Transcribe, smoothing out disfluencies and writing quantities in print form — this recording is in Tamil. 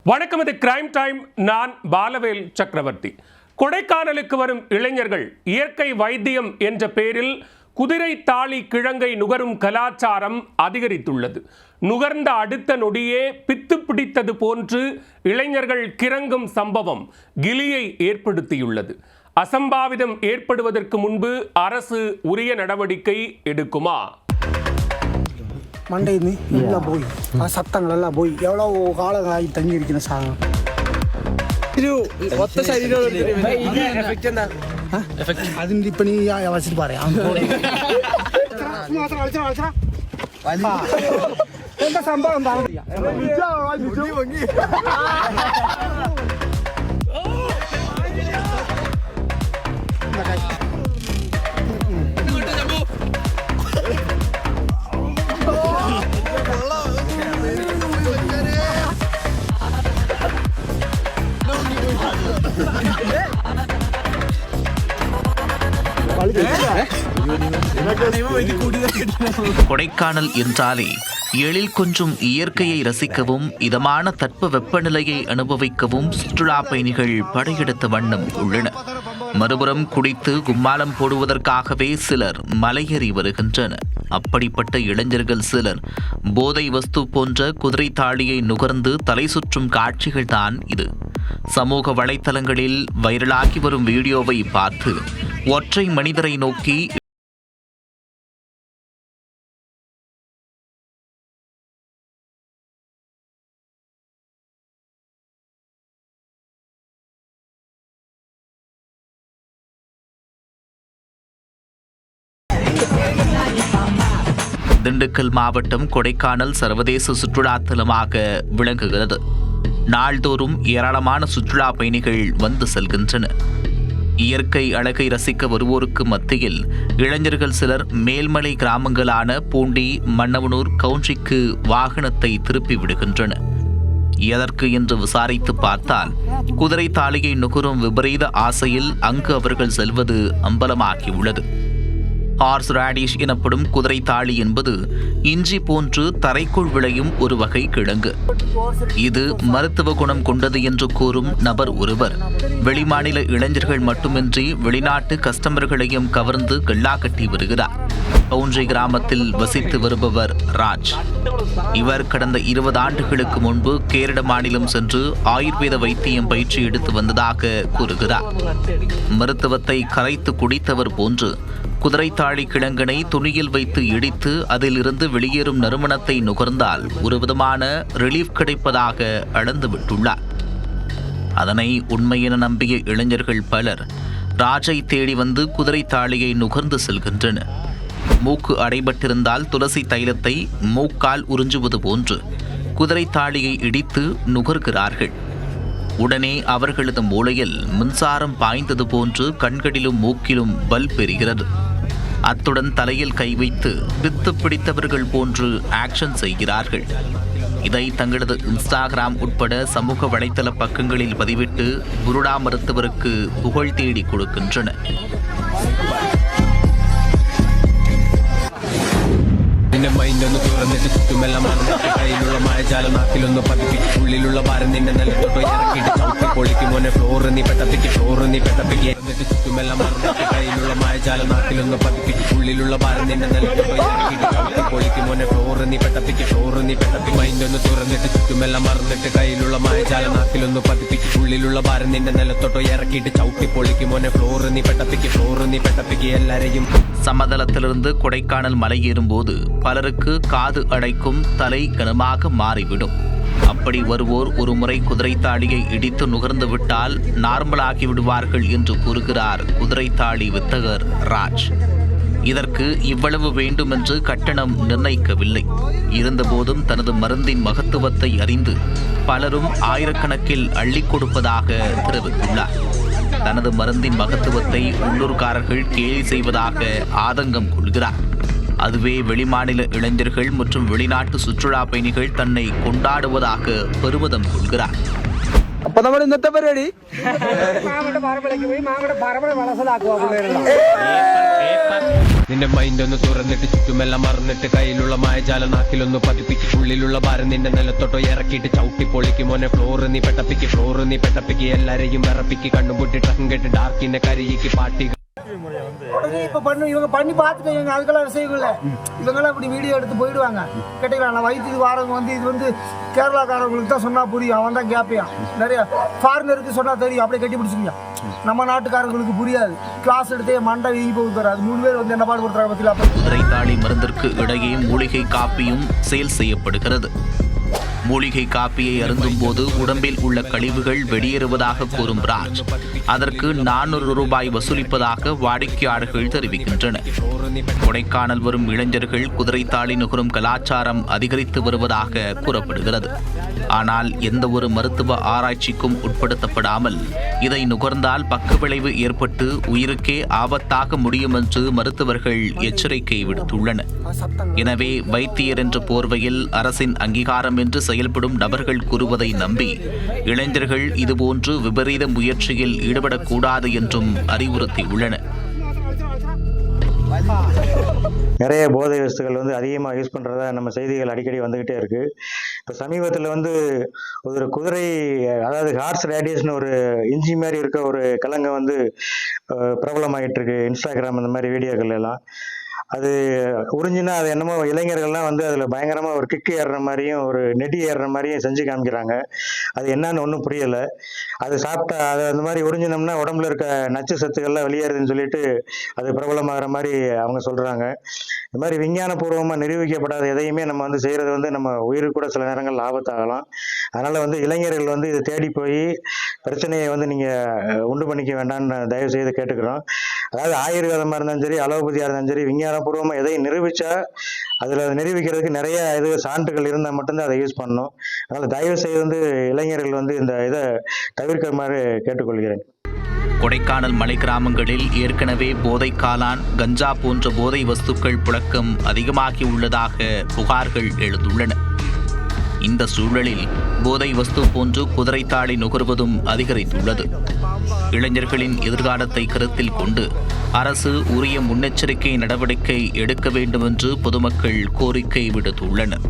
வணக்கம், இது கிரைம் டைம். நான் பாலவேல் சக்கரவர்த்தி. கொடைக்கானலுக்கு வரும் இளைஞர்கள் இயற்கை வைத்தியம் என்ற பெயரில் குதிரை தாலி கிழங்கை நுகரும் கலாச்சாரம் அதிகரித்துள்ளது. நுகர்ந்த அடுத்த நொடியே பித்து பிடித்தது போன்று இளைஞர்கள் கிறங்கும் சம்பவம் கிலியை ஏற்படுத்தியுள்ளது. அசம்பாவிதம் ஏற்படுவதற்கு முன்பு அரசு உரிய நடவடிக்கை எடுக்குமா? மண்டை எல்லாம் போய் சத்தங்கள் எல்லாம் போய் எவ்வளோ காலம் ஆகி தங்கி இருக்கிற சாதம் அது இப்போ நீ வச்சுட்டு பாரு. எந்த சம்பவம் கொடைக்கானல் என்றாலே எழில் கொஞ்சம் இயற்கையை ரசிக்கவும் இதமான தட்ப வெப்பநிலையை அனுபவிக்கவும் சுற்றுலா பயணிகள் படையெடுத்த வண்ணம் உள்ளனர். மறுபுறம் குடித்து கும்மாளம் போடுவதற்காகவே சிலர் மலையேறி வருகின்றனர். அப்படிப்பட்ட இளைஞர்கள் சிலர் போதை வஸ்து போன்ற குதிரை தாளியை நுகர்ந்து தலை சுற்றும் காட்சிகள் தான் இது. சமூக வலைத்தளங்களில் வைரலாகி வரும் வீடியோவை பார்த்து ஒற்றை மனிதரை நோக்கி திண்டுக்கல் மாவட்டம் கொடைக்கானல் சர்வதேச சுற்றுலா தலமாக விளங்குகிறது. நாள்தோறும் ஏராளமான சுற்றுலா பயணிகள் வந்து செல்கின்றனர். இயற்கை அழகை ரசிக்க வருவோருக்கு மத்தியில் இளைஞர்கள் சிலர் மேல்மலை கிராமங்களான பூண்டி, மன்னவனூர், கவுன்றிக்கு வாகனத்தை திருப்பி விடுகின்றனர். எதற்கு என்று விசாரித்து பார்த்தால் குதிரை தாலியை நுகரும் விபரீத ஆசையில் அங்கு அவர்கள் செல்வது அம்பலமாகியுள்ளது. ஹார்ஸ் ராடிஷ் எனப்படும் குதிரை தாளி என்பது இஞ்சி போன்று தரைக்குள் விளையும் ஒரு வகை கிழங்கு. இது மருத்துவ குணம் கொண்டது என்று கூறும் நபர் ஒருவர் வெளிமாநில இளைஞர்கள் மட்டுமின்றி வெளிநாட்டு கஸ்டமர்களையும் கவர்ந்து கல்லா கட்டி வருகிறார். கவுன்றை கிராமத்தில் வசித்து வருபவர் ராஜ். இவர் கடந்த 20 ஆண்டுகளுக்கு முன்பு கேரள மாநிலம் சென்று ஆயுர்வேத வைத்தியம் பயிற்சி எடுத்து வந்ததாக கூறுகிறார். மருத்துவத்தை கரைத்து குடித்தவர் போன்று குதிரை தாளி கிழங்கனை துணியில் வைத்து இடித்து அதிலிருந்து வெளியேறும் நறுமணத்தை நுகர்ந்தால் ஒரு விதமான ரிலீஃப் கிடைப்பதாக அளந்துவிட்டுள்ளார். அதனை உண்மையென நம்பிய இளைஞர்கள் பலர் ராஜை தேடி வந்து குதிரை தாளியை நுகர்ந்து செல்கின்றனர். மூக்கு அடைபட்டிருந்தால் துளசி தைலத்தை மூக்கால் உறிஞ்சுவது போன்று குதிரை தாளியை இடித்து நுகர்கிறார்கள். உடனே அவர்களது மூளையில் மின்சாரம் பாய்ந்தது போன்று கண்களிலும் மூக்கிலும் பல்ப் பெறுகிறது. அத்துடன் தலையில் கை வைத்து பித்து பிடித்தவர்கள் போன்று ஆக்ஷன் செய்கிறார்கள். இதை தங்களது இன்ஸ்டாகிராம் உட்பட சமூக வலைத்தள பக்கங்களில் பதிவிட்டு புருடா மருத்துவருக்கு புகழ் தேடி கொடுக்கின்றனர். നിന്റെ മൈൻഡൊന്ന് തുറന്നിട്ട് ചുറ്റുമെല്ലാം മറന്നിട്ട് കയ്യിലുള്ള മായജാലം നാക്കിലൊന്ന് പതുക്കി ഉള്ളിലുള്ള ഭാരം നിന്റെ നിലത്തോട്ടോ ഇറക്കിയിട്ട് ചവിട്ടി പൊളിക്ക് മോനെ ഫ്ലോറ് നീ പെട്ടപ്പിക്ക് എന്നിട്ട് ചുറ്റുമെല്ലാം മറന്നിട്ട് കയ്യിലുള്ള മായജാലം നാക്കിലൊന്ന് പതുക്കി ഉള്ളിലുള്ള ഭാരം നിന്റെ നിലത്തോട്ടോ ഇറക്കിയിട്ട് ചവിട്ടി പൊളിക്ക് മോനെ ഫ്ലോറ് നീ പെട്ടപ്പിക്ക് മൈൻഡൊന്ന് തുറന്നിട്ട് ചുറ്റുമെല്ലാം മറന്നിട്ട് കയ്യിലുള്ള മായജാലം നാക്കിലൊന്ന് പതുക്കി ഉള്ളിലുള്ള ഭാരം നിന്റെ നിലത്തോട്ടോ ഇറക്കിയിട്ട് ചവിട്ടി പൊളിക്ക് മോനെ ഫ്ലോറ് നീ പെട്ടപ്പിക്ക് എല്ലാരെയും. சமதளத்திலிருந்து கொடைக்கானல் மலையேறும் போது பலருக்கு காது அடைக்கும், தலை கனமாக மாறிவிடும். அப்படி வருவோர் ஒரு முறை குதிரை தாளியை இடித்து நுகர்ந்து விட்டால் நார்மலாகி விடுவார்கள் என்று கூறுகிறார் குதிரை தாளி வித்தகர் ராஜ். இதற்கு இவ்வளவு வேண்டுமென்று கட்டணம் நிர்ணயிக்கவில்லை. இருந்தபோதும் தனது மருந்தின் மகத்துவத்தை அறிந்து பலரும் ஆயிரக்கணக்கில் அள்ளி கொடுப்பதாக தெரிவித்துள்ளார். தனது மருந்தின் மகத்துவத்தை உள்ளூர்காரர்கள் கேலி செய்வதாக ஆதங்கம் கொள்கிறார். அதுவே வெளிமாநில இளைஞர்கள் மற்றும் வெளிநாட்டு சுற்றுலா பயணிகள் தன்னை கொண்டாடுவதாக பெருமிதம் கொள்கிறார். അപ്പൊ നമ്മൾ ഇന്നത്തെ പരിപാടി മാങ്ങയുടെ പറമ്പിലേക്ക് പോയി മാങ്ങയുടെ പറമ്പ് വളസലാക്കുക. നിന്റെ മൈൻഡ് ഒന്ന് തുറന്നിട്ട് ചുറ്റുമെല്ലാം മറന്നിട്ട് കയ്യിലുള്ള മായജാലം നാക്കിലൊന്ന് പതിപ്പിക്ക് ഉള്ളിലുള്ള ഭാരം നിന്റെ നിലത്തോട്ടോ ഇറക്കിയിട്ട് ചവിട്ടി പൊളിക്ക് മോനെ ഫ്ലോർ നീ പെട്ടപ്പിക്ക് എല്ലാരെയും വിറപ്പിക്ക് കണ്ണുപൊട്ടി ട്രക്കും കെട്ടി ഡാർക്കിന്റെ കരിയിക്ക് പാട്ടി உடனே இப்ப இவங்க பண்ணி பார்த்துட்டு அதுக்கெல்லாம் செய்யல இவங்கெல்லாம் இப்படி வீடியோ எடுத்து போயிடுவாங்க கேட்டுக்கலாம் வைத்தியத்துக்கு வாரவங்க வந்து இது வந்து கேரளாக்காரவங்களுக்கு தான் சொன்னா புரியும் அவன் தான் கேட்பியான் நிறைய ஃபாரினருக்கு சொன்னா தெரியும் அப்படியே கட்டி பிடிச்சிங்க நம்ம நாட்டுக்காரங்களுக்கு புரியாது கிளாஸ் எடுத்தே மண்டை வீங்கி போகுது அது 3 பேர் வந்து என்ன பாடுபடுறாங்க பத்தில குதிரைத்தாளி மருந்திற்கு இடையே மூலிகை காப்பியும் சேல் செய்யப்படுகிறது. மூலிகை காப்பியை அருந்தும் போது உடம்பில் உள்ள கழிவுகள் வெளியேறுவதாக கூறும் ராஜ் அதற்கு 400 ரூபாய் வசூலிப்பதாக வாடிக்கையாளர்கள் தெரிவிக்கின்றனர். கொடைக்கானல் வரும் இளைஞர்கள் குதிரைத்தாளி நுகரும் கலாச்சாரம் அதிகரித்து வருவதாக கூறப்படுகிறது. ஆனால் எந்த ஒரு மருத்துவ ஆராய்ச்சிக்கும் உட்படுத்தப்படாமல் இதை நுகர்ந்தால் பக்கவிளைவு ஏற்பட்டு உயிருக்கே ஆபத்தாக முடியும் என்று மருத்துவர்கள் எச்சரிக்கை விடுத்துள்ளனர். எனவே வைத்தியர் என்ற போர்வையில் அரசின் அங்கீகாரம் என்று செயல்படும் நபர்கள் கூறுவதை நம்பி இளைஞர்கள் இதுபோன்று விபரீத முயற்சியில் ஈடுபடக்கூடாது என்றும் அறிவுறுத்தியுள்ளனர். நிறைய போதை வஸ்துகள் வந்து அதிகமாக யூஸ் பண்ணுறதா நம்ம செய்திகள் அடிக்கடி வந்துக்கிட்டே இருக்குது. இப்போ சமீபத்தில் வந்து ஒரு குதிரை, அதாவது ஹார்ஸ் ரேடியஸ்னு ஒரு இஞ்சி மாதிரி இருக்க ஒரு கிழங்கு வந்து பிரபலமாகிட்டு இருக்கு இன்ஸ்டாகிராம் இந்த மாதிரி வீடியோக்கள் எல்லாம். அது உறிஞ்சினா அது என்னமோ இளைஞர்கள்லாம் வந்து அதில் பயங்கரமாக ஒரு கிக்கு ஏறுற மாதிரியும் ஒரு நெடி ஏறுற மாதிரியும் செஞ்சு காமிக்கிறாங்க. அது என்னன்னு ஒன்றும் புரியலை. அது சாப்பிட்டா அது அந்த மாதிரி உறிஞ்சினோம்னா உடம்புல இருக்க நச்சு சத்துக்கள்லாம் வெளியேறுதுன்னு சொல்லிட்டு அது பிரபலமாகிற மாதிரி அவங்க சொல்கிறாங்க. இந்த மாதிரி விஞ்ஞானபூர்வமாக நிரூபிக்கப்படாத எதையுமே நம்ம வந்து செய்கிறது வந்து நம்ம உயிருக்கு கூட சில நேரங்கள் ஆபத்தாகலாம். அதனால் வந்து இளைஞர்கள் வந்து இதை தேடி போய் பிரச்சனையை வந்து நீங்கள் உண்டு பண்ணிக்க வேண்டாம்னு தயவு செய்து கேட்டுக்கிறோம். அதாவது ஆயுர்வேதமாக இருந்தாலும் சரி, அலோபதியாக இருந்தாலும் சரி, விஞ்ஞானபூர்வமாக எதையும் நிரூபித்தா அதில் நிரூபிக்கிறதுக்கு நிறைய இது சான்றுகள் இருந்தால் மட்டும்தான் அதை யூஸ் பண்ணணும். அதனால் தயவு செய்து வந்து இளைஞர்கள் வந்து இந்த இதை தவிர்க்குமாறு கேட்டுக்கொள்கிறேன். கொடைக்கானல் மலை கிராமங்களில் ஏற்கனவே போதை காளான், கஞ்சா போன்ற போதை வஸ்துக்கள் புழக்கம் அதிகமாகி உள்ளதாக புகார்கள் எழுந்துள்ளன. இந்த சூழலில் போதை வஸ்து போன்று குதிரைத்தாளி நுகர்வதும் அதிகரித்துள்ளது. இளைஞர்களின் எதிர்காலத்தை கருத்தில் கொண்டு அரசு உரிய முன்னெச்சரிக்கை நடவடிக்கை எடுக்க வேண்டும் என்று பொதுமக்கள் கோரிக்கை விடுத்துள்ளனர்.